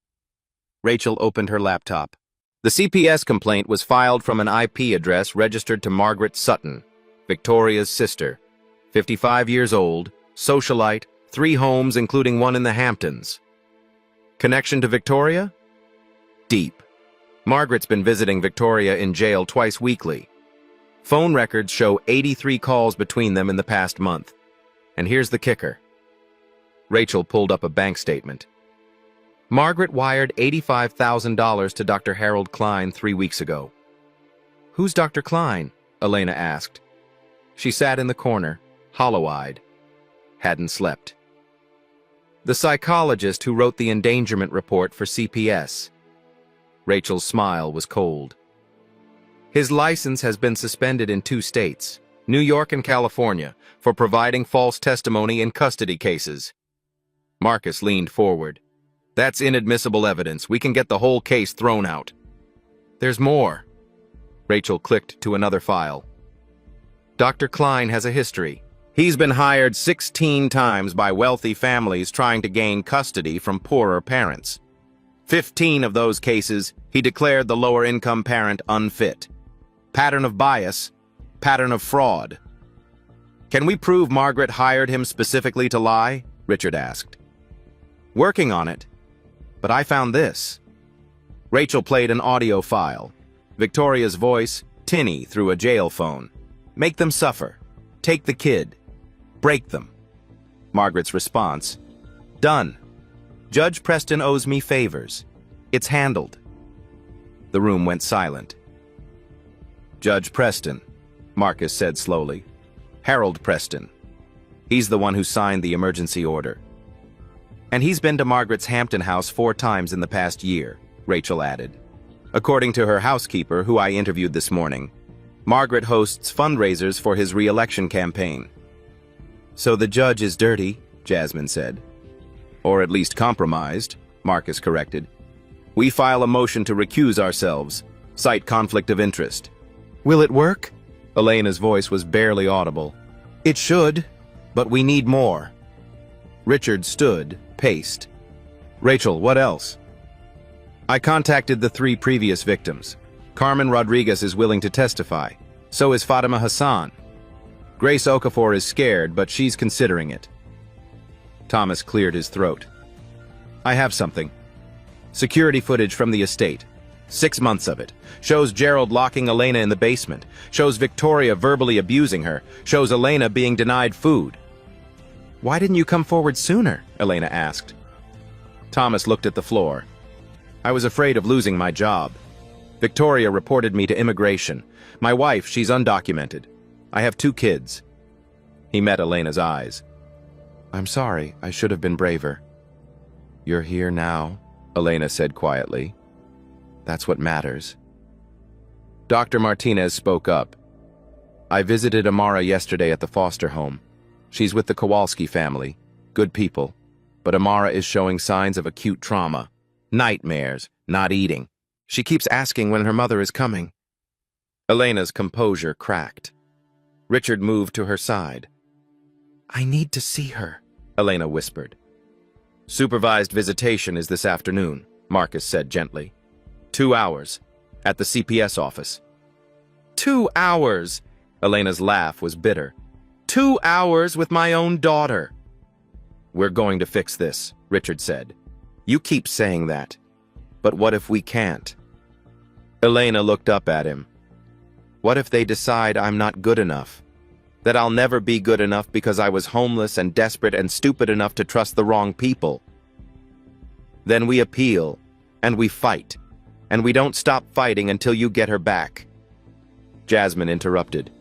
Rachel opened her laptop. The CPS complaint was filed from an IP address registered to Margaret Sutton, Victoria's sister, 55 years old, socialite, 3 homes including one in the Hamptons. Connection to Victoria? Deep. Margaret's been visiting Victoria in jail twice weekly. Phone records show 83 calls between them in the past month. And here's the kicker. Rachel pulled up a bank statement. Margaret wired $85,000 to Dr. Harold Klein 3 weeks ago. Who's Dr. Klein? Elena asked. She sat in the corner, hollow-eyed. Hadn't slept. The psychologist who wrote the endangerment report for CPS. Rachel's smile was cold. His license has been suspended in 2 states, New York and California, for providing false testimony in custody cases. Marcus leaned forward. That's inadmissible evidence. We can get the whole case thrown out. There's more. Rachel clicked to another file. Dr. Klein has a history. He's been hired 16 times by wealthy families trying to gain custody from poorer parents. 15 of those cases, he declared the lower-income parent unfit. Pattern of bias, pattern of fraud. Can we prove Margaret hired him specifically to lie? Richard asked. Working on it. But I found this. Rachel played an audio file. Victoria's voice, tinny through a jail phone. Make them suffer. Take the kid. Break them. Margaret's response. Done. Judge Preston owes me favors. It's handled. The room went silent. Judge Preston, Marcus said slowly. Harold Preston. He's the one who signed the emergency order. And he's been to Margaret's Hampton house 4 times in the past year, Rachel added. According to her housekeeper, who I interviewed this morning, Margaret hosts fundraisers for his re-election campaign. So the judge is dirty, Jasmine said. Or at least compromised, Marcus corrected. We file a motion to recuse ourselves, cite conflict of interest. Will it work? Elena's voice was barely audible. It should, but we need more. Richard stood, paced. Rachel, what else? I contacted the 3 previous victims. Carmen Rodriguez is willing to testify. So is Fatima Hassan. Grace Okafor is scared, but she's considering it. Thomas cleared his throat. I have something. Security footage from the estate. 6 months of it. Shows Gerald locking Elena in the basement. Shows Victoria verbally abusing her. Shows Elena being denied food. Why didn't you come forward sooner? Elena asked. Thomas looked at the floor. I was afraid of losing my job. Victoria reported me to immigration. My wife, she's undocumented. I have 2 kids. He met Elena's eyes. I'm sorry, I should have been braver. You're here now, Elena said quietly. That's what matters. Dr. Martinez spoke up. I visited Amara yesterday at the foster home. She's with the Kowalski family. Good people. But Amara is showing signs of acute trauma. Nightmares, not eating. She keeps asking when her mother is coming. Elena's composure cracked. Richard moved to her side. I need to see her, Elena whispered. Supervised visitation is this afternoon, Marcus said gently. 2 hours, at the CPS office. 2 hours! Elena's laugh was bitter. 2 hours with my own daughter. We're going to fix this, Richard said. You keep saying that. But what if we can't? Elena looked up at him. What if they decide I'm not good enough? That I'll never be good enough because I was homeless and desperate and stupid enough to trust the wrong people? Then we appeal, and we fight, and we don't stop fighting until you get her back. Jasmine interrupted.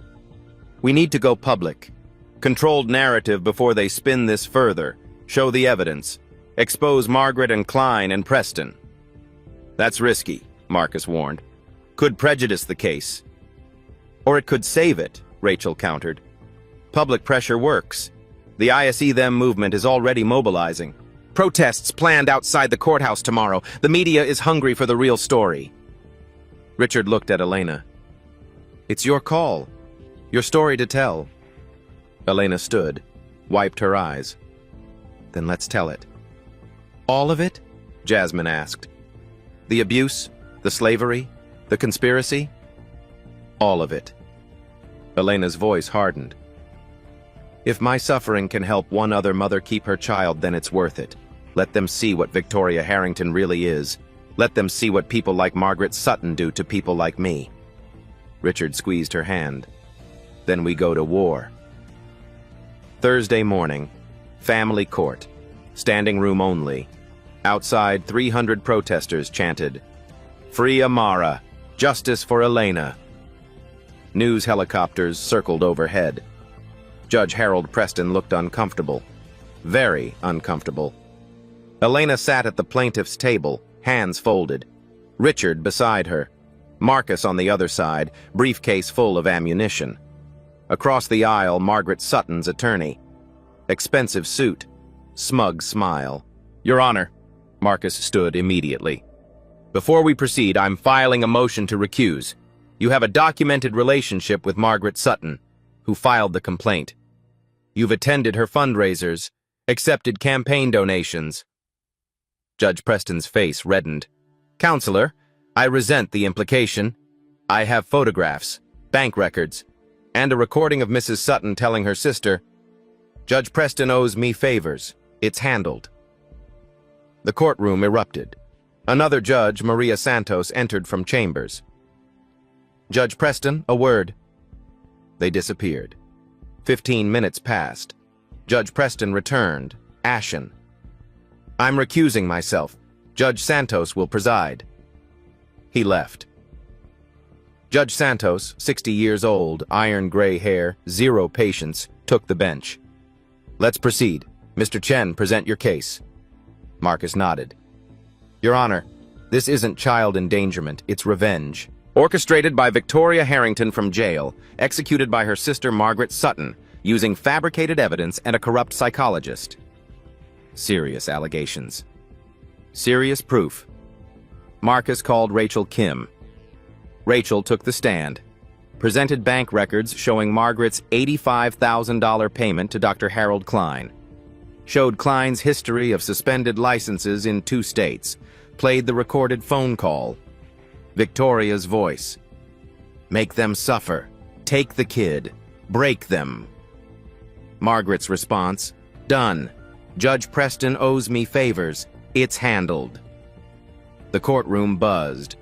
We need to go public. Controlled narrative before they spin this further. Show the evidence. Expose Margaret and Klein and Preston. That's risky, Marcus warned. Could prejudice the case. Or it could save it, Rachel countered. Public pressure works. The ISE Them movement is already mobilizing. Protests planned outside the courthouse tomorrow. The media is hungry for the real story. Richard looked at Elena. It's your call. Your story to tell. Elena stood, wiped her eyes. Then let's tell it. All of it? Jasmine asked. The abuse? The slavery? The conspiracy? All of it. Elena's voice hardened. If my suffering can help one other mother keep her child, then it's worth it. Let them see what Victoria Harrington really is. Let them see what people like Margaret Sutton do to people like me. Richard squeezed her hand. Then we go to war. Thursday morning, family court, standing room only. Outside, 300 protesters chanted, "Free Amara! Justice for Elena!" News helicopters circled overhead. Judge Harold Preston looked uncomfortable. Very uncomfortable. Elena sat at the plaintiff's table, hands folded. Richard beside her. Marcus on the other side, briefcase full of ammunition. Across the aisle, Margaret Sutton's attorney. Expensive suit. Smug smile. Your Honor. Marcus stood immediately. Before we proceed, I'm filing a motion to recuse. You have a documented relationship with Margaret Sutton, who filed the complaint. You've attended her fundraisers, accepted campaign donations. Judge Preston's face reddened. Counselor, I resent the implication. I have photographs, bank records, and a recording of Mrs. Sutton telling her sister, Judge Preston owes me favors. It's handled. The courtroom erupted. Another judge, Maria Santos, entered from chambers. Judge Preston, a word. They disappeared. 15 minutes passed. Judge Preston returned, ashen. I'm recusing myself. Judge Santos will preside. He left. Judge Santos, 60 years old, iron gray hair, zero patience, took the bench. Let's proceed. Mr. Chen, present your case. Marcus nodded. Your Honor, this isn't child endangerment, it's revenge. Orchestrated by Victoria Harrington from jail, executed by her sister Margaret Sutton, using fabricated evidence and a corrupt psychologist. Serious allegations. Serious proof. Marcus called Rachel Kim. Rachel took the stand, presented bank records showing Margaret's $85,000 payment to Dr. Harold Klein, showed Klein's history of suspended licenses in 2 states, played the recorded phone call. Victoria's voice. Make them suffer. Take the kid. Break them. Margaret's response. Done. Judge Preston owes me favors. It's handled. The courtroom buzzed.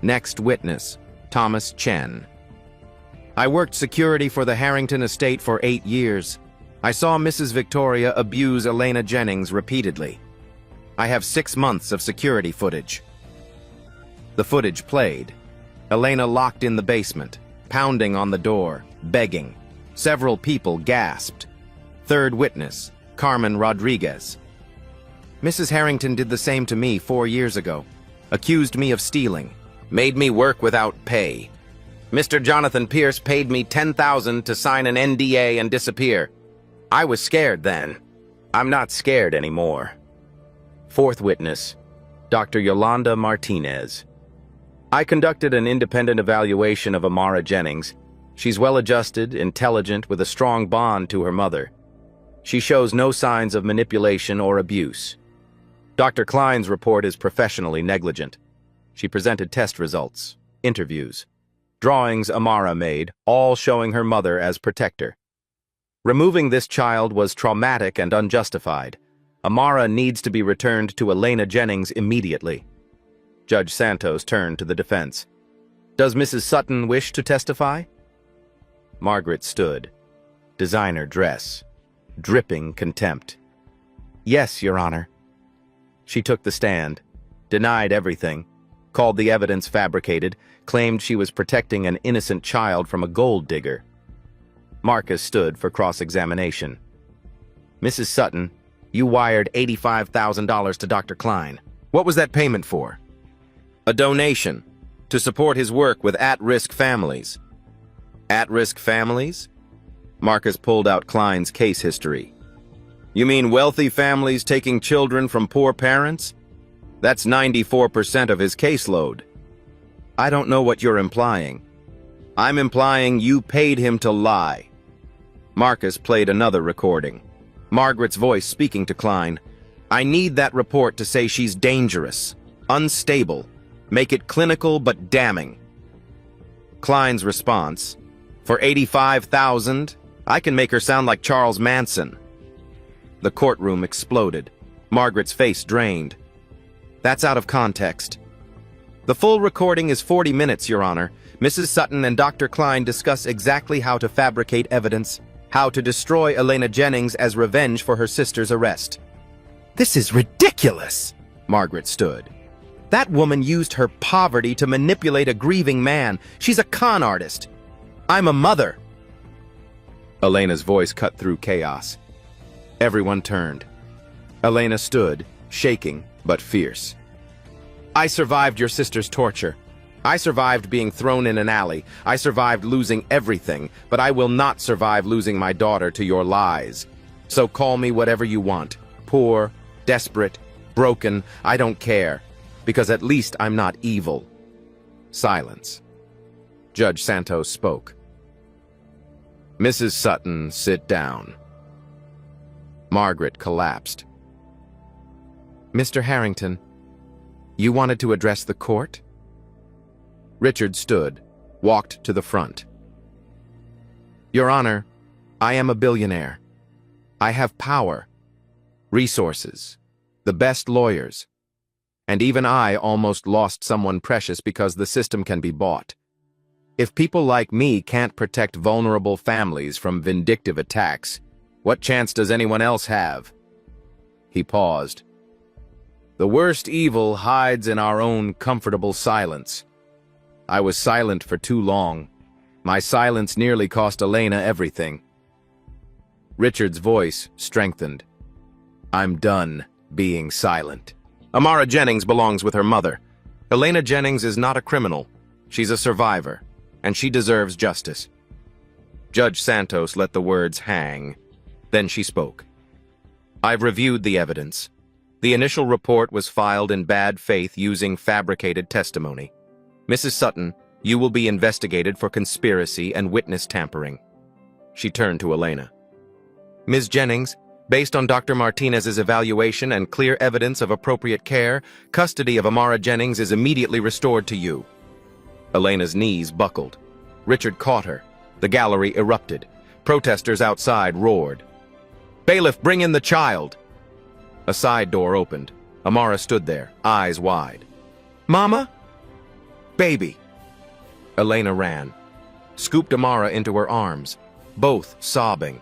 Next witness, Thomas Chen. I worked security for the Harrington estate for 8 years. I saw Mrs. Victoria abuse Elena Jennings repeatedly. I have 6 months of security footage. The footage played. Elena locked in the basement, pounding on the door, begging. Several people gasped. Third witness, Carmen Rodriguez. Mrs. Harrington did the same to me 4 years ago. Accused me of stealing. Made me work without pay. Mr. Jonathan Pierce paid me $10,000 to sign an NDA and disappear. I was scared then. I'm not scared anymore. Fourth witness, Dr. Yolanda Martinez. I conducted an independent evaluation of Amara Jennings. She's well-adjusted, intelligent, with a strong bond to her mother. She shows no signs of manipulation or abuse. Dr. Klein's report is professionally negligent. She presented test results, interviews, drawings Amara made, all showing her mother as protector. Removing this child was traumatic and unjustified. Amara needs to be returned to Elena Jennings immediately. Judge Santos turned to the defense. Does Mrs. Sutton wish to testify? Margaret stood. Designer dress. Dripping contempt. Yes, Your Honor. She took the stand, denied everything, called the evidence fabricated, claimed she was protecting an innocent child from a gold digger. Marcus stood for cross-examination. Mrs. Sutton, you wired $85,000 to Dr. Klein. What was that payment for? A donation to support his work with at-risk families. At-risk families? Marcus pulled out Klein's case history. You mean wealthy families taking children from poor parents? That's 94% of his caseload. I don't know what you're implying. I'm implying you paid him to lie. Marcus played another recording. Margaret's voice speaking to Klein. I need that report to say she's dangerous, unstable. Make it clinical but damning. Klein's response, for $85,000, I can make her sound like Charles Manson. The courtroom exploded. Margaret's face drained. That's out of context. The full recording is 40 minutes, Your Honor. Mrs. Sutton and Dr. Klein discuss exactly how to fabricate evidence, how to destroy Elena Jennings as revenge for her sister's arrest. This is ridiculous, Margaret stood. That woman used her poverty to manipulate a grieving man. She's a con artist. I'm a mother. Elena's voice cut through chaos. Everyone turned. Elena stood, shaking but fierce. I survived your sister's torture. I survived being thrown in an alley. I survived losing everything, but I will not survive losing my daughter to your lies. So call me whatever you want. Poor, desperate, broken, I don't care. Because at least I'm not evil. Silence. Judge Santos spoke. Mrs. Sutton, sit down. Margaret collapsed. Mr. Harrington, you wanted to address the court? Richard stood, walked to the front. Your Honor, I am a billionaire. I have power, resources, the best lawyers. And even I almost lost someone precious because the system can be bought. If people like me can't protect vulnerable families from vindictive attacks, what chance does anyone else have? He paused. The worst evil hides in our own comfortable silence. I was silent for too long. My silence nearly cost Elena everything. Richard's voice strengthened. I'm done being silent. Amara Jennings belongs with her mother. Elena Jennings is not a criminal. She's a survivor, and she deserves justice. Judge Santos let the words hang. Then she spoke. I've reviewed the evidence. The initial report was filed in bad faith using fabricated testimony. Mrs. Sutton, you will be investigated for conspiracy and witness tampering. She turned to Elena. Ms. Jennings, based on Dr. Martinez's evaluation and clear evidence of appropriate care, custody of Amara Jennings is immediately restored to you. Elena's knees buckled. Richard caught her. The gallery erupted. Protesters outside roared. Bailiff, bring in the child! A side door opened. Amara stood there, eyes wide. Mama? Baby. Elena ran, scooped Amara into her arms, both sobbing.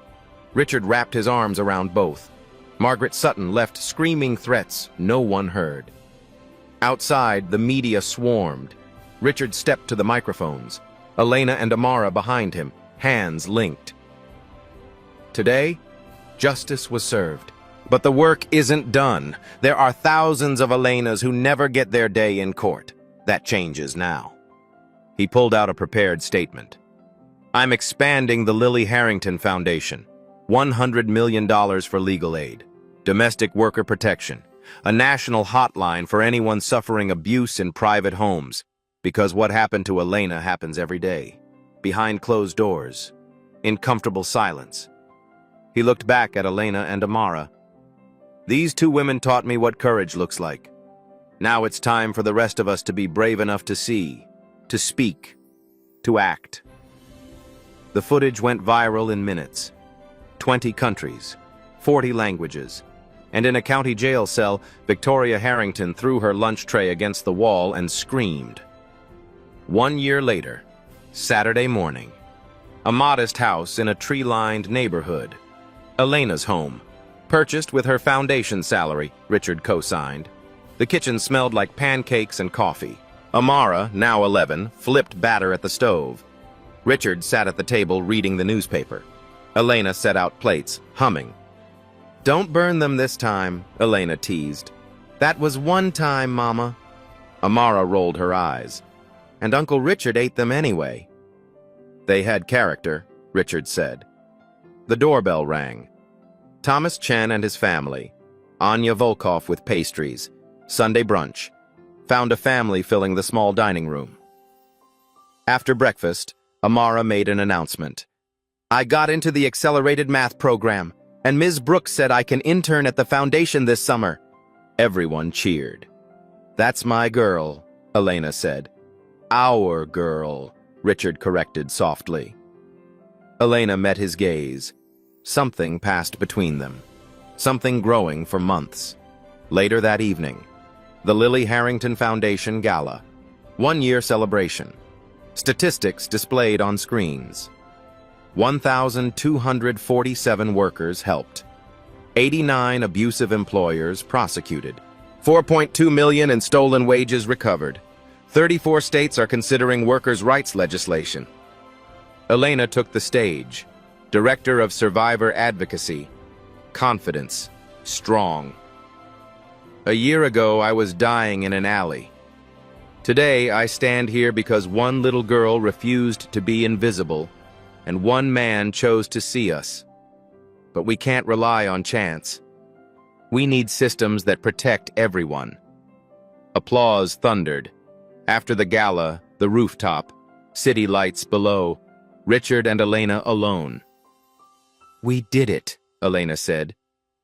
Richard wrapped his arms around both. Margaret Sutton left screaming threats no one heard. Outside, the media swarmed. Richard stepped to the microphones. Elena and Amara behind him, hands linked. Today, justice was served. But the work isn't done. There are thousands of Elenas who never get their day in court. That changes now. He pulled out a prepared statement. I'm expanding the Lily Harrington Foundation. $100 million for legal aid, domestic worker protection, a national hotline for anyone suffering abuse in private homes, because what happened to Elena happens every day, behind closed doors, in comfortable silence. He looked back at Elena and Amara. These two women taught me what courage looks like. Now it's time for the rest of us to be brave enough to see, to speak, to act. The footage went viral in minutes. 20 countries, 40 languages, and in a county jail cell, Victoria Harrington threw her lunch tray against the wall and screamed. 1 year later, Saturday morning, a modest house in a tree-lined neighborhood, Elena's home, purchased with her foundation salary, Richard co-signed. The kitchen smelled like pancakes and coffee. Amara, now 11, flipped batter at the stove. Richard sat at the table reading the newspaper. Elena set out plates, humming. Don't burn them this time, Elena teased. That was one time, Mama. Amara rolled her eyes. And Uncle Richard ate them anyway. They had character, Richard said. The doorbell rang. Thomas Chen and his family, Anya Volkov with pastries, Sunday brunch, found a family filling the small dining room. After breakfast, Amara made an announcement. I got into the accelerated math program. And Ms. Brooks said I can intern at the foundation this summer. Everyone cheered. That's my girl, Elena said. Our girl, Richard corrected softly. Elena met his gaze. Something passed between them. Something growing for months. Later that evening, the Lily Harrington Foundation Gala. 1-year celebration. Statistics displayed on screens. 1,247 workers helped. 89 abusive employers prosecuted. 4.2 million in stolen wages recovered. 34 states are considering workers' rights legislation. Elena took the stage. Director of Survivor Advocacy. Confidence. Strong. A year ago, I was dying in an alley. Today, I stand here because one little girl refused to be invisible, and one man chose to see us. But we can't rely on chance. We need systems that protect everyone. Applause thundered. After the gala, the rooftop, city lights below, Richard and Elena alone. We did it, Elena said.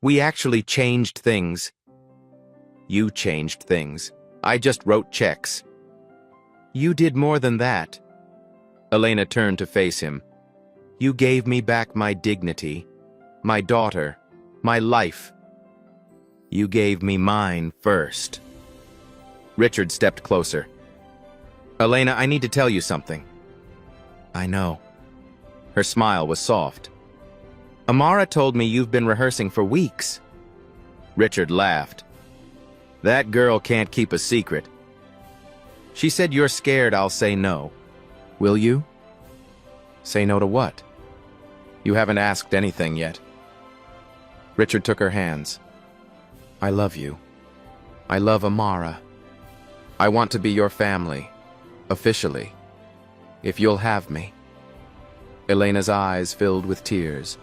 We actually changed things. You changed things. I just wrote checks. You did more than that. Elena turned to face him. You gave me back my dignity, my daughter, my life. You gave me mine first. Richard stepped closer. Elena, I need to tell you something. I know. Her smile was soft. Amara told me you've been rehearsing for weeks. Richard laughed. That girl can't keep a secret. She said you're scared I'll say no. Will you? Say no to what? You haven't asked anything yet. Richard took her hands. I love you. I love Amara. I want to be your family, officially, if you'll have me. Elena's eyes filled with tears.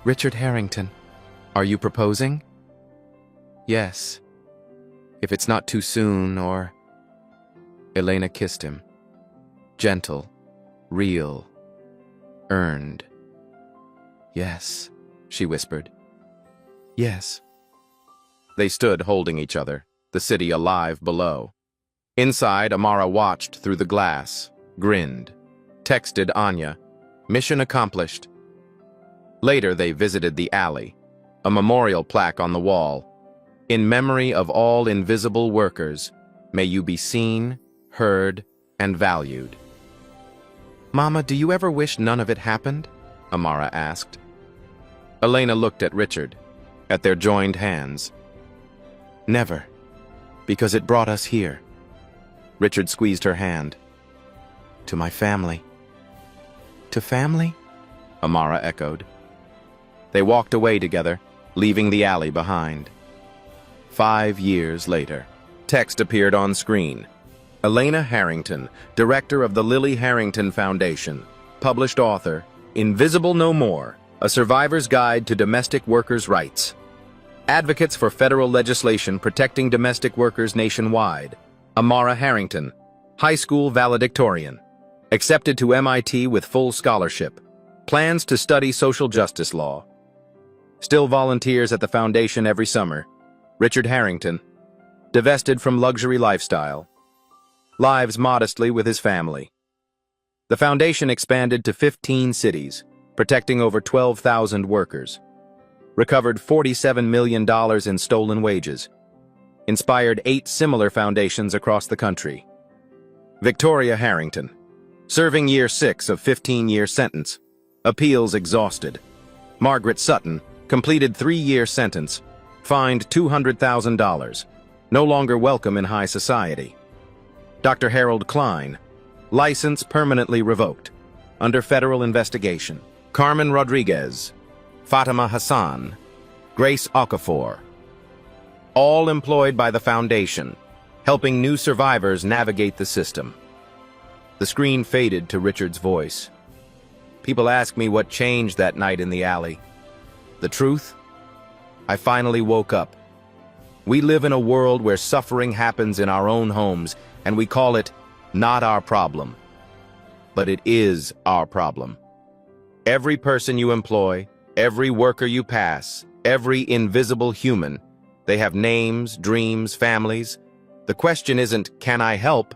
Richard Harrington, are you proposing? Yes. If it's not too soon, or... Elena kissed him. Gentle, real, earned. Yes, she whispered. Yes. They stood holding each other, the city alive below. Inside, Amara watched through the glass, grinned, texted Anya, mission accomplished. Later, they visited the alley, a memorial plaque on the wall. In memory of all invisible workers, may you be seen, heard, and valued. Mama, do you ever wish none of it happened? Amara asked. Elena looked at Richard, at their joined hands. Never, because it brought us here. Richard squeezed her hand. To my family. To family? Amara echoed. They walked away together, leaving the alley behind. 5 years later, text appeared on screen. Elena Harrington, director of the Lily Harrington Foundation, published author, Invisible No More, A Survivor's Guide to Domestic Workers' Rights. Advocates for federal legislation protecting domestic workers nationwide. Amara Harrington, high school valedictorian. Accepted to MIT with full scholarship. Plans to study social justice law. Still volunteers at the foundation every summer. Richard Harrington, divested from luxury lifestyle. Lives modestly with his family. The foundation expanded to 15 cities, protecting over 12,000 workers. Recovered $47 million in stolen wages. Inspired 8 similar foundations across the country. Victoria Harrington, serving year 6 of 15-year sentence. Appeals exhausted. Margaret Sutton, completed 3-year sentence. Fined $200,000. No longer welcome in high society. Dr. Harold Klein, license permanently revoked. Under federal investigation. Carmen Rodriguez, Fatima Hassan, Grace Okafor. All employed by the foundation, helping new survivors navigate the system. The screen faded to Richard's voice. People ask me what changed that night in the alley. The truth? I finally woke up. We live in a world where suffering happens in our own homes, and we call it not our problem. But it is our problem. Every person you employ, Every worker you pass, every invisible human, they have names, dreams, families. The question isn't, can I help?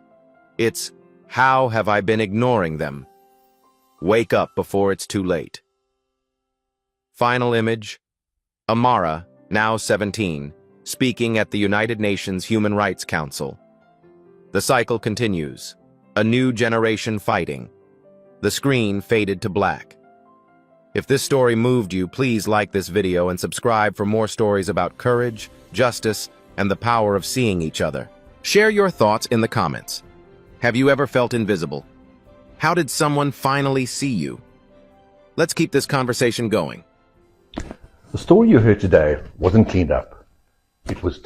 It's, how have I been ignoring them? Wake up before it's too late. Final image, Amara, now 17, speaking at the United Nations Human Rights Council. The cycle continues, a new generation fighting. The screen faded to black. If this story moved you, please like this video and subscribe for more stories about courage, justice, and the power of seeing each other. Share your thoughts in the comments. Have you ever felt invisible? How did someone finally see you? Let's keep this conversation going. The story you heard today wasn't cleaned up. It was